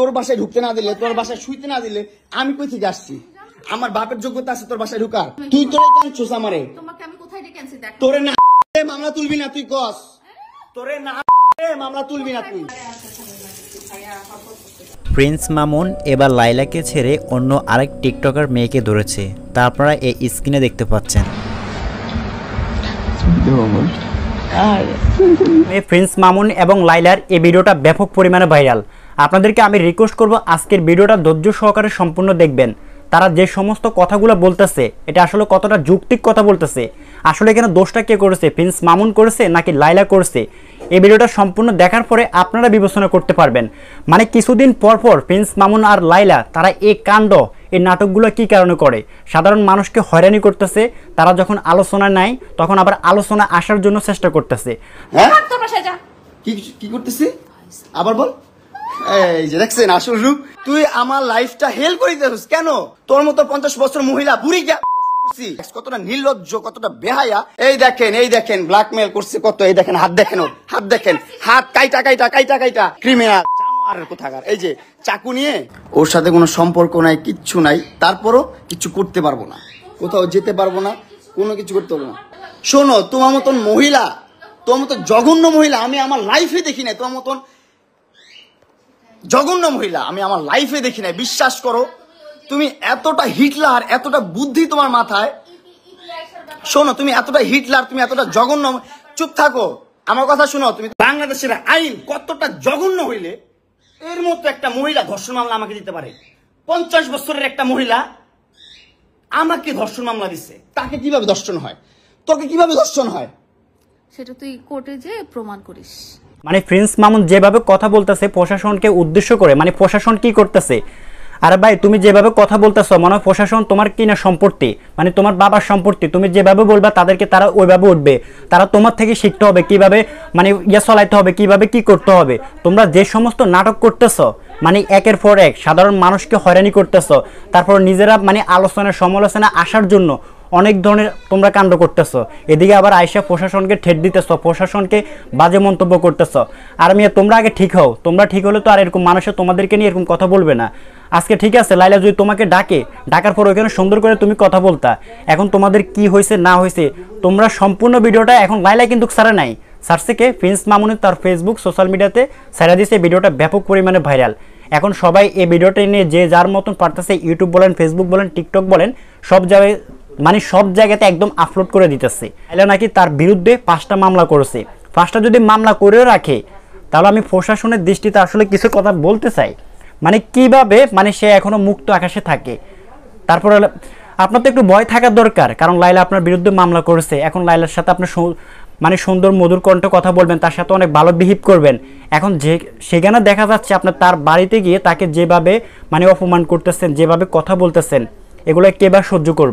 তোর বাসায় ঢুকতে না দিলে, তোর বাসায় শুইতে না দিলে আমি কই থেকে আসছি? আমার বাপের যোগ্যতা আছে তোর বাসায় ঢুকার? তুই তোরে কেন চোস আমারে? তোমাকে আমি কোথায় ডেকে আনছি দেখ। তোরে না মামলা তুলবি না তুই কস? তোরে না মামলা তুলবি না তুই? প্রিন্স মামুন এবার লাইলাকে ছেড়ে অন্য আরেক টিকটকার মেয়েকে ধরেছে, তা আপনারা এই স্ক্রিনে দেখতে পাচ্ছেন। প্রিন্স মামুন এবং লাইলার এই ভিডিওটা ব্যাপক পরিমাণে ভাইরাল। আপনাদেরকে আমি রিকোয়েস্ট করব আজকের ভিডিওটা ধৈর্য সহকারে সম্পূর্ণ দেখবেন। তারা যে সমস্ত কথাগুলো বলতেছে এটা আসলে কতটা যৌক্তিক কথা বলতেছে, আসলে এখানে দোষটা কে করেছে, প্রিন্স মামুন করেছে নাকি লাইলা করেছে, এই ভিডিওটা সম্পূর্ণ দেখার পরে আপনারা বিবেচনা করতে পারবেন। মানে কিছুদিন পর পর প্রিন্স মামুন আর লাইলা তারা এই কাণ্ড, এই নাটকগুলো কি কারণে করে? সাধারণ মানুষকে হয়রানি করতেছে, তারা যখন আলোচনা নেয় তখন আবার আলোচনা আসার জন্য চেষ্টা করতেছে। হ্যাঁ কি করতেছি আবার বল? এই যে দেখছেন আসল রূপ। তুই আমার লাইফটা হেল করে দিতেছিস কেন? তোর মতো 50 বছর মহিলা বুড়ি কতটা নির্লজ্জ, কতটা বেহায়া। এই দেখেন ব্ল্যাকমেল করছে কত। এই দেখেন হাত দেখেন, ওর হাত দেখেন, হাত কাইটা ক্রিমিনাল জানোয়ারের কোথাকার। এই যে চাকু নিয়ে, ওর সাথে কোনো সম্পর্ক নাই, কিচ্ছু নাই, তারপরও কিছু করতে পারবো না, কোথাও যেতে পারবো না, কোনো কিছু করতে পারবো না। শোনো, তোমার মতন মহিলা, তোমার মতো জঘন্য মহিলা আমি আমার লাইফে দেখি নাই। তোমার মতন জঘন্য মহিলা আমি আমার লাইফে দেখি নাই। বিশ্বাস করো, তুমি এতটা হিটলার, এতটা বুদ্ধি তোমার মাথায়। শোনো, তুমি এতটা হিটলার, তুমি এতটা জঘন্য। চুপ থাকো, আমার কথা শোনো। তুমি বাংলাদেশের আইন কতটা জঘন্য হইলে এর মতো একটা মহিলা ধর্ষণ মামলা আমাকে দিতে পারে? 50 বছরের একটা মহিলা আমাকে ধর্ষণ মামলা দিচ্ছে। তাকে কিভাবে ধর্ষণ হয়? তোকে কিভাবে ধর্ষণ হয় সেটা তুই কোর্টে যে প্রমাণ করিস। মানে প্রিন্স মামুন যেভাবে কথা বলতেছে প্রশাসনকে উদ্দেশ্য করে, মানে প্রশাসন কি করতেছে? আরে ভাই, তুমি যেভাবে কথা বলতেছো মনে হয় প্রশাসন তোমার কিনা সম্পত্তি, মানে তোমার বাবার সম্পত্তি। তুমি যেভাবে বলবা তাদেরকে তারা ওইভাবে উঠবে। তারা তোমার থেকে শিখতে হবে কিভাবে মানে চলাইতে হবে, কিভাবে কি করতে হবে। তোমরা যে সমস্ত নাটক করতেছো, মানে একের পর এক সাধারণ মানুষকে হয়রানি করতেছো, তারপর নিজেরা মানে আলোচনা সমালোচনা আসার জন্য অনেক ধরনের তোমরা কাণ্ড করতেছো। এদিকে আবার আয়সা প্রশাসনকে ঠেট দিতেছো, প্রশাসনকে বাজে মন্তব্য করতেছো। আর মেয়ে তোমরা আগে ঠিক হও, তোমরা ঠিক হলে তো আর এরকম মানুষের তোমাদেরকে নিয়ে এরকম কথা বলবে না। আজকে ঠিক আছে, লাইলা যদি তোমাকে ডাকার পর ওইখানে সুন্দর করে তুমি কথা বলতা। এখন তোমাদের কি হয়েছে না হয়েছে তোমরা সম্পূর্ণ ভিডিওটা, এখন লাইলা কিন্তু ছাড়া নাই, ছাড়ছে কে? প্রিন্স মামুন তার ফেসবুক সোশ্যাল মিডিয়াতে ছাড়া দিয়েছে। ভিডিওটা ব্যাপক পরিমাণে ভাইরাল। এখন সবাই এই ভিডিওটা নিয়ে যে যার মতন পারতেছে, ইউটিউব বলেন, ফেসবুক বলেন, টিকটক বলেন, সব জায়গায় মানে সব জায়গাতে একদম আপলোড করে দিতেছে। লাইলা নাকি তার বিরুদ্ধে 5টা মামলা করেছে। 5টা যদি মামলা করেও রাখে তাহলে আমি প্রশাসনের দৃষ্টিতে আসলে কিছু কথা বলতে চাই, মানে কিভাবে মানে সে এখনো মুক্ত আকাশে থাকে। তারপরে আপনার তো একটু ভয় থাকার দরকার, কারণ লাইলা আপনার বিরুদ্ধে মামলা করেছে। এখন লাইলার সাথে আপনার মানে সুন্দর মধুর কণ্ঠে কথা বলবেন, তার সাথে অনেক ভালো বিহেভ করবেন। এখন যে সেখানে দেখা যাচ্ছে আপনার তার বাড়িতে গিয়ে তাকে যেভাবে মানে অপমান করতেছেন, যেভাবে কথা বলতেছেন, এগুলো কে বা সহ্য করবে?